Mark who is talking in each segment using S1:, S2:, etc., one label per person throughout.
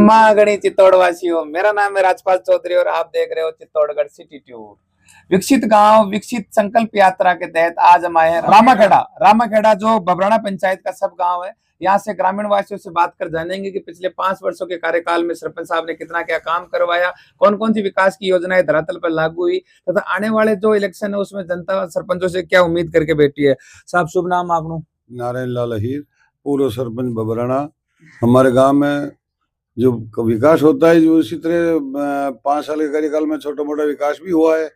S1: खम्मा गणी चित्तौड़ वासियों, मेरा नाम है राजपाल चौधरी और आप देख रहे हो चित्तौड़गढ़ सिटी टूर। विकसित गांव विकसित संकल्प यात्रा के तहत आज हम आए हैं रामाखेड़ा जो बबराना पंचायत का सब गांव है। यहाँ से ग्रामीण वासियों से बात कर जानेंगे कि पिछले 5 वर्षों के कार्यकाल में सरपंच साहब ने कितना क्या काम करवाया, कौन कौन सी विकास की योजनाएं धरातल पर लागू हुई तथा आने वाले जो इलेक्शन है उसमें जनता सरपंचों से क्या उम्मीद करके बैठी है। साहब शुभ नाम आपनो?
S2: नारायण लाल अहीर, पूर्व सरपंच बबराना। हमारे गांव में जो विकास होता है जो इसी तरह 5 साल के कार्यकाल में छोटा मोटा विकास भी हुआ है,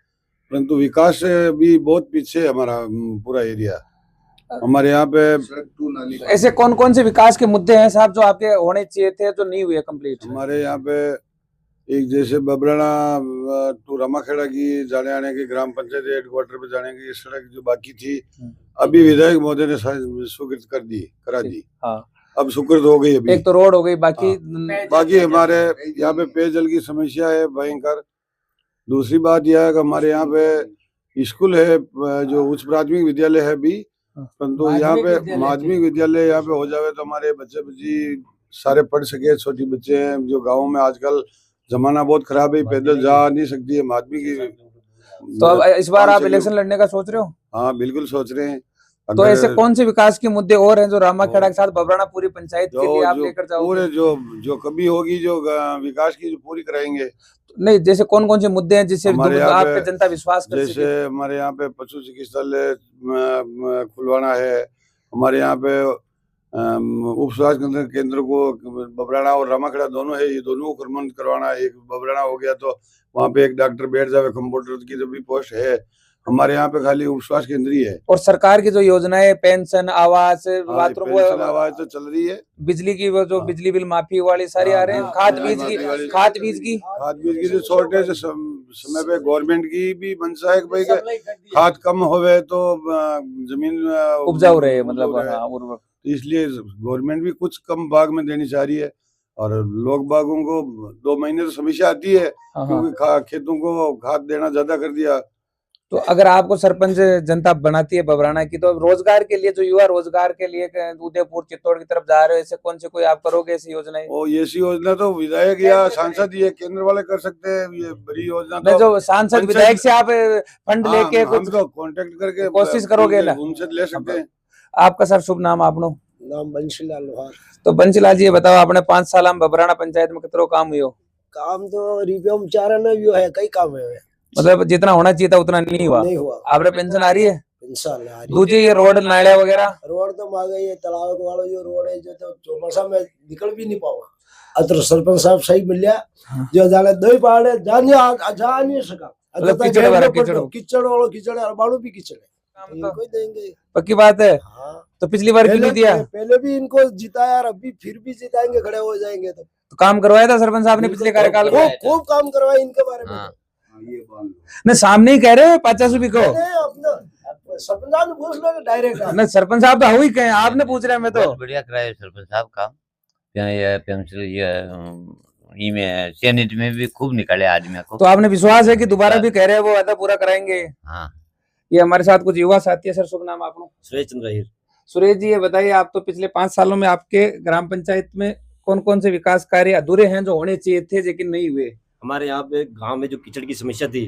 S2: परंतु विकास से भी बहुत पीछे है हमारा पूरा एरिया। हमारे यहाँ पे
S1: ऐसे कौन कौन से विकास के मुद्दे हैं साहब जो आपके होने चाहिए थे जो नहीं हुए कंप्लीट?
S2: हमारे यहाँ पे एक जैसे बबराना टू रामाखेड़ा की जाने आने की ग्राम पंचायत हेडक्वार्टर पे जाने की सड़क जो बाकी थी, अभी विधायक महोदय ने स्वीकृत करा दी। हाँ। अब स्वीकृत हो गई। अभी
S1: एक तो रोड हो गई, बाकी
S2: बाकी हमारे यहाँ पे पेयजल की समस्या है भयंकर। दूसरी बात यह है कि हमारे यहाँ पे स्कूल है जो उच्च प्राथमिक विद्यालय है भी, परंतु यहाँ पे माध्यमिक विद्यालय यहाँ पे हो जावे तो हमारे बच्चे बच्ची सारे पढ़ सके। छोटी बच्चे हैं जो गाँव में आजकल जमाना बहुत खराब है, पैदल जा नहीं सकती है माध्यमिक।
S1: तो अब इस बार आप इलेक्शन लड़ने का सोच रहे हो?
S2: हाँ बिल्कुल सोच रहे हैं।
S1: तो ऐसे कौन से विकास के मुद्दे और हैं जो रामाखेड़ा के साथ बबराना पूरी पंचायत के लिए आप लेकर जाओगे?
S2: पूरे जो कभी होगी जो विकास की जो पूरी कराएंगे।
S1: नहीं, जैसे कौन कौन से मुद्दे हैं जिससे आप पे जनता विश्वास कर सके?
S2: जैसे हमारे यहाँ पे पशु चिकित्सालय खुलवाना है, हमारे यहाँ पे उप स्वास्थ्य केंद्र को बबराना और रामाखेड़ा दोनों है, ये दोनों को क्रमबद्ध करवाना है। एक बबराना हो गया तो वहाँ पे एक डॉक्टर बैठ जावे, कंप्यूटर की जो भी पोस्ट है। हमारे यहाँ पे खाली उप स्वास्थ्य केंद्र ही है।
S1: और सरकार की जो योजनाएं पेंशन, आवास, बाथरूम,
S2: आवास तो चल रही है।
S1: बिजली की वो जो बिजली बिल माफी वाली सारी आ रहे हैं। खाद बीज की
S2: जो शॉर्टेज समय पे गवर्नमेंट की भी मंशा है भाई खाद कम होवे तो जमीन
S1: उपजाऊ रहे, मतलब
S2: इसलिए गवर्नमेंट भी कुछ कम भाग में देनी चाह रही है। और लोग बागों को 2 महीने तो समस्या आती है क्योंकि खेतों को खाद देना ज्यादा कर दिया।
S1: तो अगर आपको सरपंच जनता बनाती है बबराना की, तो रोजगार के लिए जो युवा रोजगार के लिए उदयपुर चित्तौड़ की तरफ जा रहे हो, ऐसे कौन से कोई आप करोगे ऐसी योजनाएं?
S2: ऐसी योजना तो विधायक या सांसद ये केंद्र वाले कर सकते हैं। ये बड़ी योजना
S1: तो जो सांसद विधायक से आप फंड लेके कुछ
S2: कॉन्टेक्ट करके
S1: कोशिश करोगे ना,
S2: उनसे ले सकते हैं।
S1: आपका सर शुभ नाम आपनो?
S3: नाम बंशीलाल लोहार।
S1: तो बंशीलाल जी ये बताओ, आपने 5 साल में बबराना पंचायत में कितना काम हुआ?
S3: काम तो रिव्यू में 4 आना भी है, कई काम है,
S1: मतलब जितना होना चाहिए था उतना नहीं हुआ। आपने पेंशन आ रही है?
S3: पेंशन आ रही है।
S1: दूसरी ये रोड नाले वगैरह?
S3: रोड तो मांग गई है, तालाब वाला जो रोड है जो तो चौमासा में निकल भी नहीं पावा। अतर सरपंच साहब सही मिल जो जाने दो ही पहाड़ है, जा नहीं सका। कीचड़ बाड़ू भी कीचड़ है, इनको देंगे पक्की
S1: बात है। तो पिछली बार क्यों नहीं दिया?
S3: पहले भी इनको जिताया, अभी फिर भी जिताएंगे, खड़े हो जाएंगे। तो
S1: काम करवाया था सरपंच साहब ने पिछले कार्यकाल में?
S3: खूब काम करवाया इनके बारे में।
S1: नहीं सामने ही कह रहे हैं 50 भी को
S3: सरपंच पूछ लो डायरेक्ट।
S1: नहीं सरपंच साहब तो हुई कहे, आपने पूछ रहे हैं। मैं तो
S4: बढ़िया कराया सरपंच साहब का। ये चयनित में भी खूब निकाले आदमी को।
S1: तो आपने विश्वास है कि दोबारा भी कह रहे हैं वो वादा पूरा कराएंगे?
S4: हाँ।
S1: ये हमारे साथ कुछ युवा साथी है। सर शुभ नाम आपको?
S5: सुरेश चंद्र अहीर।
S1: सुरेश जी ये बताइए, आप तो पिछले 5 सालों में आपके ग्राम पंचायत में कौन कौन से विकास कार्य अधूरे हैं जो होने चाहिए थे लेकिन नहीं हुए?
S5: हमारे यहाँ पे गांव में जो कीचड़ की समस्या थी,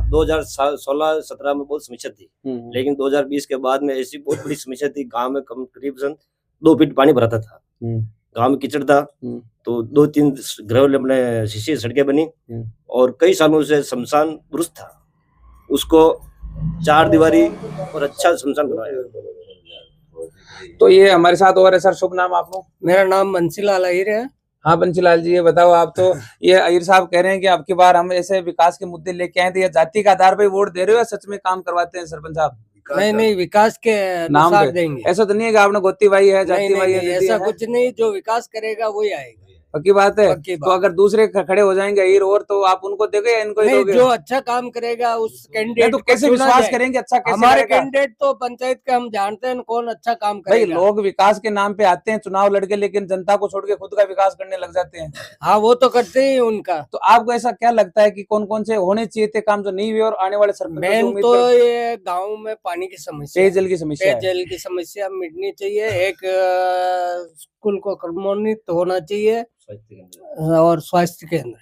S5: 2016-17 में बहुत समस्या थी, लेकिन 2020 के बाद में ऐसी बहुत बड़ी समस्या थी। गांव में करीब 2 फीट पानी भराता था, गांव में कीचड़ था। तो 2-3 ग्राउंड अपने शीशे सड़कें बनी और कई सालों से शमशान दुरुस्त था, उसको 4 दीवारी और अच्छा शमशान बनवाया।
S1: तो ये हमारे साथ और है। सर शुभ नाम आपको?
S6: मेरा नाम बंसीलाल अहीर है।
S1: हाँ बंसीलाल जी ये बताओ, आप तो ये अहीर साहब कह रहे हैं कि अब की बार हम ऐसे विकास के मुद्दे लेके आए थे, या जाति के आधार पर वोट दे रहे हो या सच में काम करवाते हैं सरपंच साहब?
S6: नहीं विकास के नाम देंगे।
S1: ऐसा तो नहीं है कि आपने गोती भाई है, जाति भाई है?
S6: ऐसा कुछ नहीं, जो विकास करेगा वही आएगा।
S1: पक्की बात है। तो अगर दूसरे खड़े हो जाएंगे अहीर और, तो आप उनको देंगे या इनको ही दोगे?
S6: जो अच्छा काम करेगा उस कैंडिडेट
S1: तो कैसे विश्वास करेंगे अच्छा कैसे?
S6: हमारे कैंडिडेट तो पंचायत के हम जानते हैं कौन अच्छा काम करेगा।
S1: लोग विकास के नाम पे आते हैं चुनाव लड़के, लेकिन जनता को छोड़ के खुद का विकास करने लग जाते हैं।
S6: हाँ वो तो करते ही उनका।
S1: तो आपको ऐसा क्या लगता है कि कौन कौन से होने चाहिए थे काम जो नहीं हुए और आने वाले सरपंच?
S6: मेन तो ये गाँव में पानी की समस्या,
S1: पेयजल की समस्या
S6: मिटनी चाहिए। एक स्कूल को क्रमोन्नत होना चाहिए
S5: स्वास्थ्य केंद्र।
S6: और स्वास्थ्य केंद्र,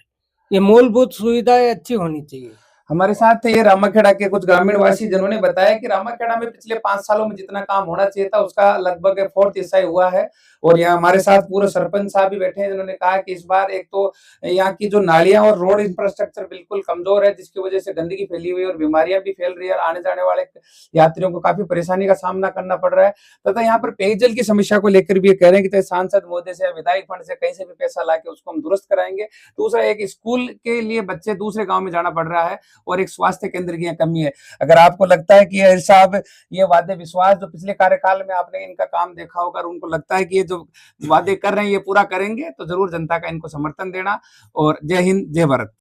S6: ये मूलभूत सुविधाएं अच्छी होनी चाहिए।
S1: हमारे साथ ये रामाखेड़ा के कुछ ग्रामीण वासी जिन्होंने बताया कि रामाखेड़ा में पिछले 5 सालों में जितना काम होना चाहिए था उसका लगभग 4th हिस्सा ही हुआ है। और यहाँ हमारे साथ पूर्व सरपंच साहब भी बैठे हैं जिन्होंने कहा कि इस बार एक तो यहाँ की जो नालियां और रोड इंफ्रास्ट्रक्चर बिल्कुल कमजोर है, जिसकी वजह से गंदगी फैली हुई है और बीमारियां भी फैल रही है और आने जाने वाले यात्रियों को काफी परेशानी का सामना करना पड़ रहा है। तथा यहाँ पर पेयजल की समस्या को लेकर भी ये कह रहे हैं कि सांसद महोदय से या विधायक फंड से कहीं से भी पैसा लाके उसको हम दुरुस्त कराएंगे। दूसरा, एक स्कूल के लिए बच्चे दूसरे गाँव में जाना पड़ रहा है और एक स्वास्थ्य केंद्र की कमी है। अगर आपको लगता है कि साहब ये वादे विश्वास जो पिछले कार्यकाल में आपने इनका काम देखा होगा, उनको लगता है कि ये जो वादे कर रहे हैं ये पूरा करेंगे, तो जरूर जनता का इनको समर्थन देना। और जय हिंद, जय भारत।